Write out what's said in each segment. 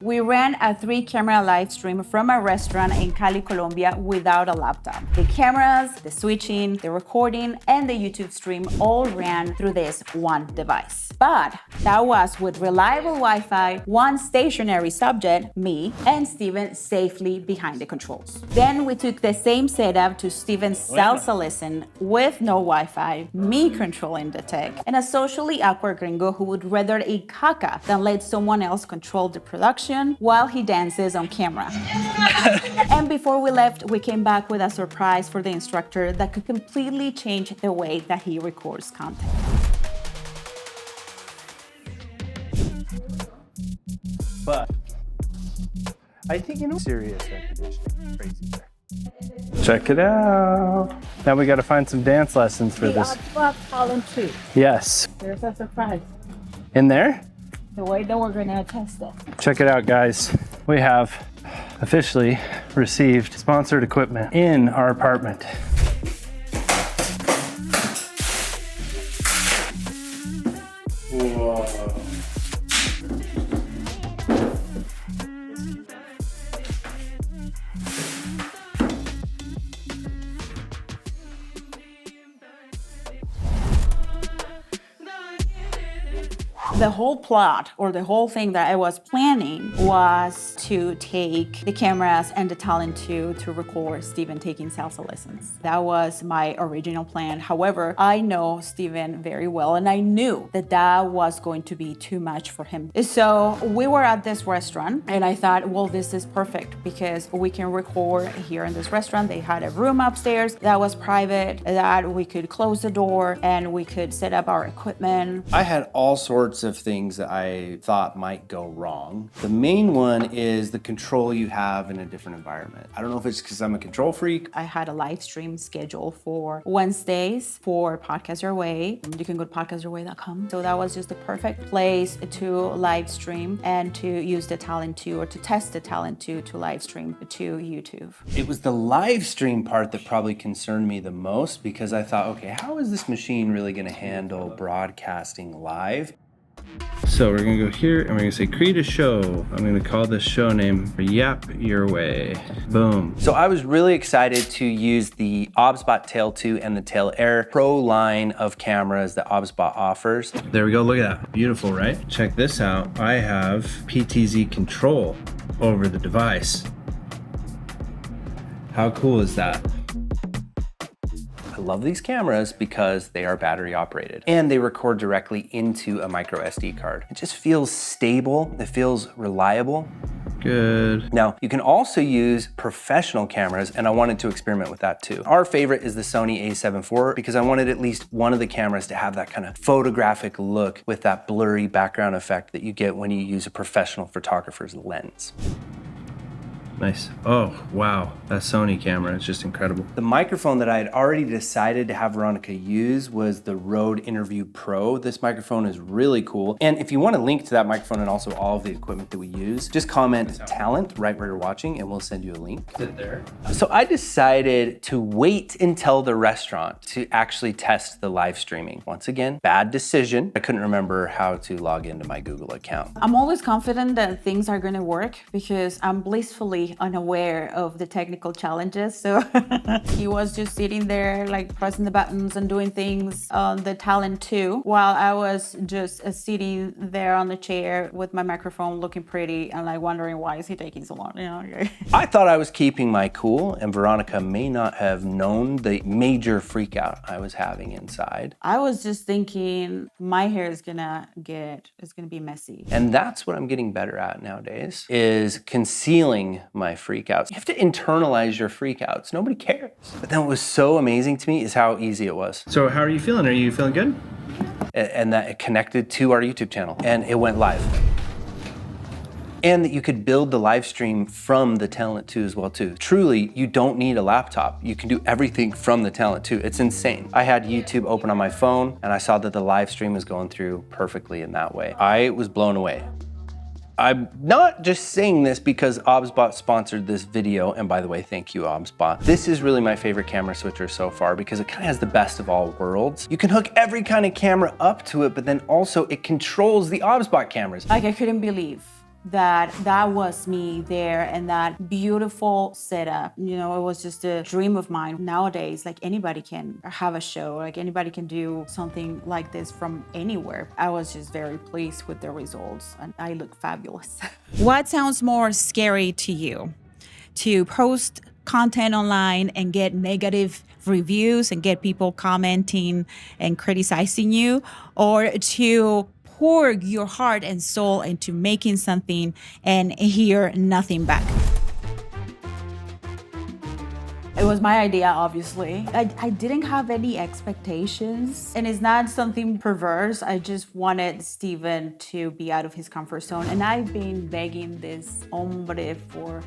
We ran a 3-camera live stream from a restaurant in Cali, Colombia without a laptop. The cameras, the switching, the recording, and the YouTube stream all ran through this one device. But that was with reliable Wi-Fi, one stationary subject, me, and Steven safely behind the controls. Then we took the same setup to Steven's salsa lesson with no Wi-Fi, me controlling the tech, and a socially awkward gringo who would rather eat caca than let someone else control the production while he dances on camera. And before we left, we came back with a surprise for the instructor that could completely change the way that he records content. But I think, serious air conditioning, crazy there. Check it out. Now we got to find some dance lessons for this. OBSBOT Talent too. Yes. There's a surprise. In there? The way that we're gonna test it. Check it out, guys. We have officially received sponsored equipment in our apartment. Whoa. The whole plot, or the whole thing that I was planning, was to take the cameras and the Talent 2 to record Steven taking salsa lessons. That was my original plan. However, I know Steven very well, and I knew that that was going to be too much for him. So we were at this restaurant, and I thought, well, this is perfect because we can record here in this restaurant. They had a room upstairs that was private, that we could close the door and we could set up our equipment. I had all sorts of things that I thought might go wrong. The main one is the control you have in a different environment. I don't know if it's because I'm a control freak. I had a live stream scheduled for Wednesdays for Podcast Your Way. You can go to podcastyourway.com. So that was just the perfect place to live stream and to use the Talent 2 or to test the Talent 2 to live stream to YouTube. It was the live stream part that probably concerned me the most because I thought, okay, how is this machine really gonna handle broadcasting live? So we're gonna go here and we're gonna say create a show. I'm gonna call this show name Yap Your Way. Boom. So I was really excited to use the OBSBOT Tail 2 and the Tail Air Pro line of cameras that OBSBOT offers. There we go, look at that. Beautiful, right? Check this out. I have PTZ control over the device. How cool is that? I love these cameras because they are battery operated and they record directly into a micro SD card. It just feels stable. It feels reliable. Good. Now, you can also use professional cameras, and I wanted to experiment with that too. Our favorite is the Sony a7 IV because I wanted at least one of the cameras to have that kind of photographic look with that blurry background effect that you get when you use a professional photographer's lens. Nice. Oh, wow. That Sony camera is just incredible. The microphone that I had already decided to have Veronica use was the Rode Interview Pro. This microphone is really cool. And if you want to link to that microphone and also all of the equipment that we use, just comment talent right where you're watching and we'll send you a link. Is it there? So I decided to wait until the restaurant to actually test the live streaming. Once again, bad decision. I couldn't remember how to log into my Google account. I'm always confident that things are gonna work because I'm blissfully unaware of the technical challenges. So he was just sitting there like pressing the buttons and doing things on the Talent 2 while I was just sitting there on the chair with my microphone looking pretty and like wondering why is he taking so long, you know? I thought I was keeping my cool and Veronica may not have known the major freak out I was having inside. I was just thinking my hair is gonna be messy. And that's what I'm getting better at nowadays, is concealing my freakouts. You have to internalize your freakouts. Nobody cares. But then what was so amazing to me is how easy it was. So how are you feeling? Are you feeling good? And that it connected to our YouTube channel and it went live. And that you could build the live stream from the Talent 2 as well too. Truly, you don't need a laptop. You can do everything from the Talent 2. It's insane. I had YouTube open on my phone and I saw that the live stream was going through perfectly in that way. I was blown away. I'm not just saying this because OBSBOT sponsored this video, and by the way, thank you, OBSBOT. This is really my favorite camera switcher so far because it kind of has the best of all worlds. You can hook every kind of camera up to it, but then also it controls the OBSBOT cameras. Like I couldn't believe that was me there and that beautiful setup. You know, it was just a dream of mine. Nowadays, like anybody can have a show, like anybody can do something like this from anywhere. I was just very pleased with the results and I look fabulous. What sounds more scary to you? To post content online and get negative reviews and get people commenting and criticizing you, or to pour your heart and soul into making something and hear nothing back? It was my idea, obviously. I didn't have any expectations, and it's not something perverse. I just wanted Steven to be out of his comfort zone, and I've been begging this hombre for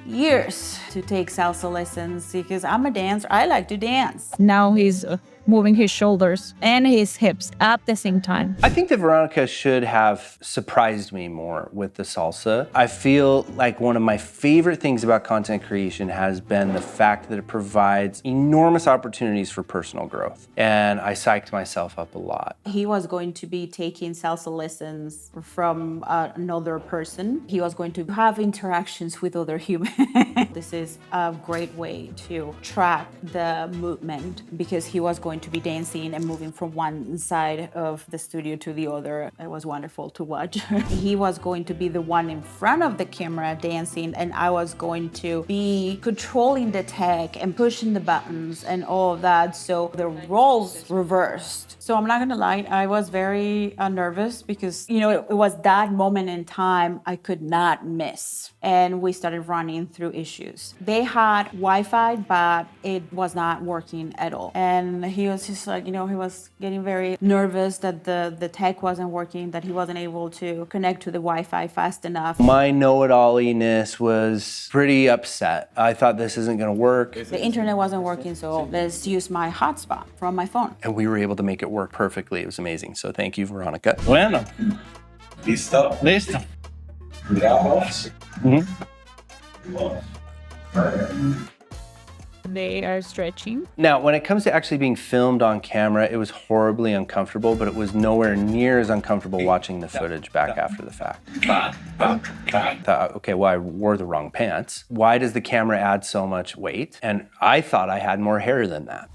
years to take salsa lessons because I'm a dancer. I like to dance. Now he's moving his shoulders and his hips at the same time. I think that Veronica should have surprised me more with the salsa. I feel like one of my favorite things about content creation has been the fact that it provides enormous opportunities for personal growth. And I psyched myself up a lot. He was going to be taking salsa lessons from another person. He was going to have interactions with other humans. This is a great way to track the movement because he was going to be dancing and moving from one side of the studio to the other. It was wonderful to watch. He was going to be the one in front of the camera dancing, and I was going to be controlling the tech and pushing the buttons and all of that. So the roles reversed. So I'm not gonna lie, I was very nervous because, you know, it was that moment in time I could not miss. And we started running through issues. They had Wi-Fi, but it was not working at all. And he was just like, you know, he was getting very nervous that the tech wasn't working, that he wasn't able to connect to the Wi-Fi fast enough. My know-it-alliness was pretty upset. I thought this isn't gonna work. The internet wasn't working, so let's use my hotspot from my phone. And we were able to make it work perfectly. It was amazing. So thank you, Veronica. Bueno. Listo. Listo. Miramos. They are stretching. Now, when it comes to actually being filmed on camera, it was horribly uncomfortable, but it was nowhere near as uncomfortable watching the footage back after the fact. I thought, okay, well, I wore the wrong pants. Why does the camera add so much weight? And I thought I had more hair than that.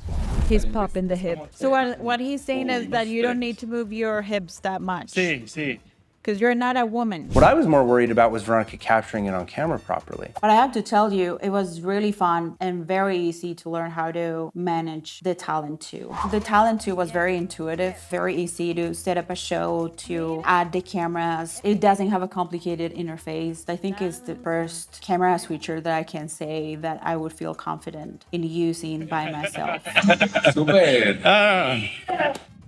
He's popping the hip. So what he's saying is that you don't need to move your hips that much. Sí, sí. Because you're not a woman. What I was more worried about was Veronica capturing it on camera properly. But I have to tell you, it was really fun and very easy to learn how to manage the Talent 2. The Talent 2 was very intuitive, very easy to set up a show, to add the cameras. It doesn't have a complicated interface. I think it's the first camera switcher that I can say that I would feel confident in using by myself. Super.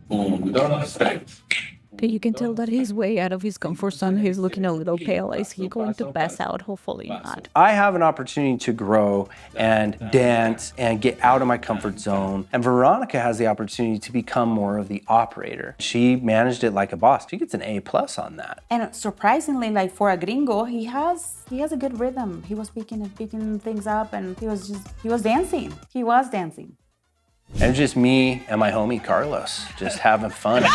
1, 2, 3. Okay, you can tell that he's way out of his comfort zone. He's looking a little pale. Is he going to pass out? Hopefully not. I have an opportunity to grow and dance and get out of my comfort zone. And Veronica has the opportunity to become more of the operator. She managed it like a boss. She gets an A+ on that. And surprisingly, like for a gringo, he has a good rhythm. He was picking things up, and he was dancing. He was dancing. And it's just me and my homie Carlos, just having fun.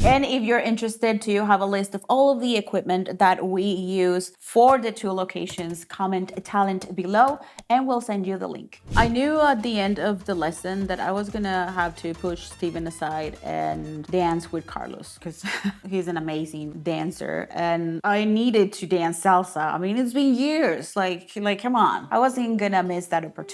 And if you're interested to have a list of all of the equipment that we use for the 2 locations, comment talent below and we'll send you the link. I knew at the end of the lesson that I was gonna have to push Steven aside and dance with Carlos because he's an amazing dancer and I needed to dance salsa. I mean, it's been years, like come on. I wasn't gonna miss that opportunity.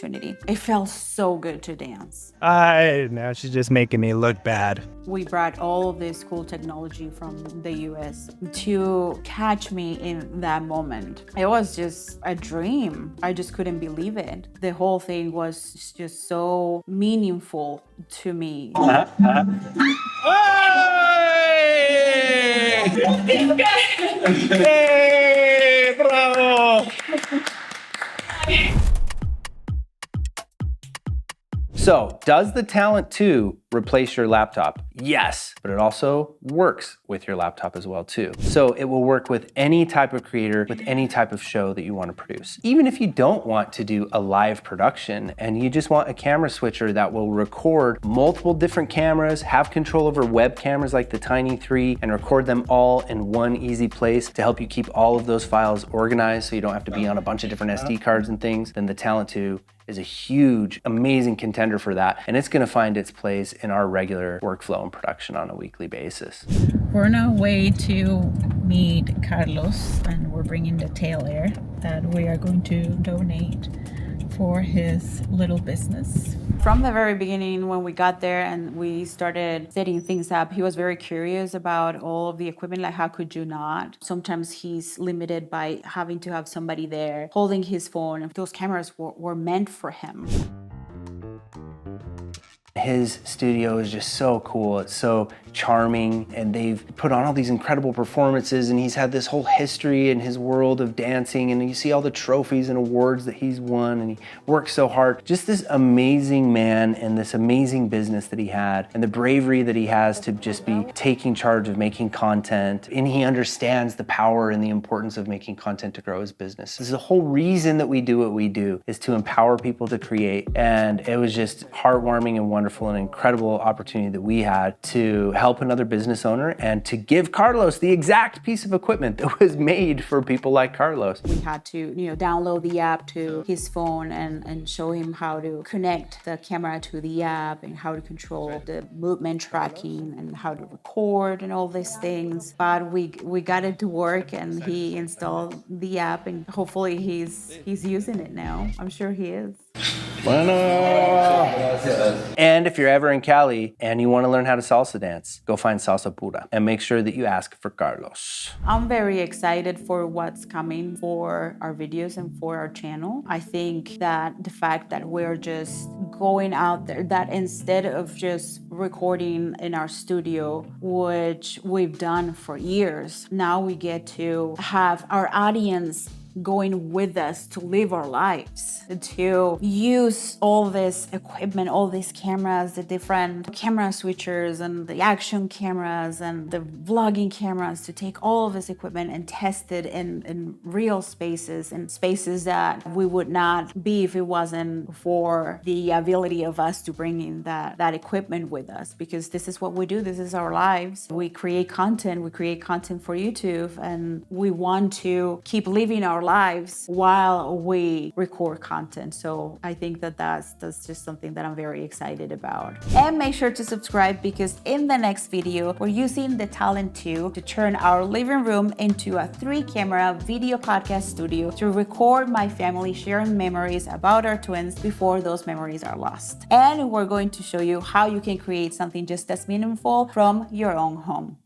It felt so good to dance. Now she's just making me look bad. We brought all of this cool technology from the US to catch me in that moment. It was just a dream. I just couldn't believe it. The whole thing was just so meaningful to me. Hey, bravo! So, does the Talent 2 replace your laptop? Yes, but it also works with your laptop as well too. So it will work with any type of creator, with any type of show that you want to produce. Even if you don't want to do a live production and you just want a camera switcher that will record multiple different cameras, have control over web cameras like the Tiny 3, and record them all in one easy place to help you keep all of those files organized so you don't have to be on a bunch of different SD cards and things, then the Talent 2 is a huge, amazing contender for that. And it's gonna find its place in our regular workflow and production on a weekly basis. We're on our way to meet Carlos, and we're bringing the tail air that we are going to donate for his little business. From the very beginning, when we got there and we started setting things up, he was very curious about all of the equipment, like how could you not? Sometimes he's limited by having to have somebody there holding his phone. Those cameras were meant for him. His studio is just so cool. It's so charming, and they've put on all these incredible performances, and he's had this whole history in his world of dancing, and you see all the trophies and awards that he's won, and he works so hard. Just this amazing man and this amazing business that he had, and the bravery that he has to just be taking charge of making content, and he understands the power and the importance of making content to grow his business. This is the whole reason that we do what we do, is to empower people to create, and it was just heartwarming and wonderful and incredible opportunity that we had to help another business owner and to give Carlos the exact piece of equipment that was made for people like Carlos. We had to, download the app to his phone and show him how to connect the camera to the app and how to control the movement tracking and how to record and all these things. But we got it to work, and he installed the app, and hopefully he's using it now. I'm sure he is. And if you're ever in Cali and you want to learn how to salsa dance, go find Salsa Pura and make sure that you ask for Carlos. I'm very excited for what's coming for our videos and for our channel. I think that the fact that we're just going out there, that instead of just recording in our studio, which we've done for years, now we get to have our audience going with us to live our lives, to use all this equipment, all these cameras, the different camera switchers and the action cameras and the vlogging cameras, to take all of this equipment and test it in real spaces, in spaces that we would not be if it wasn't for the ability of us to bring in that equipment with us, because this is what we do. This is our lives. We create content for YouTube, and we want to keep living our lives while we record content. So I think that's just something that I'm very excited about. And make sure to subscribe, because in the next video, we're using the Talent 2 to turn our living room into a 3-camera video podcast studio to record my family sharing memories about our twins before those memories are lost. And we're going to show you how you can create something just as meaningful from your own home.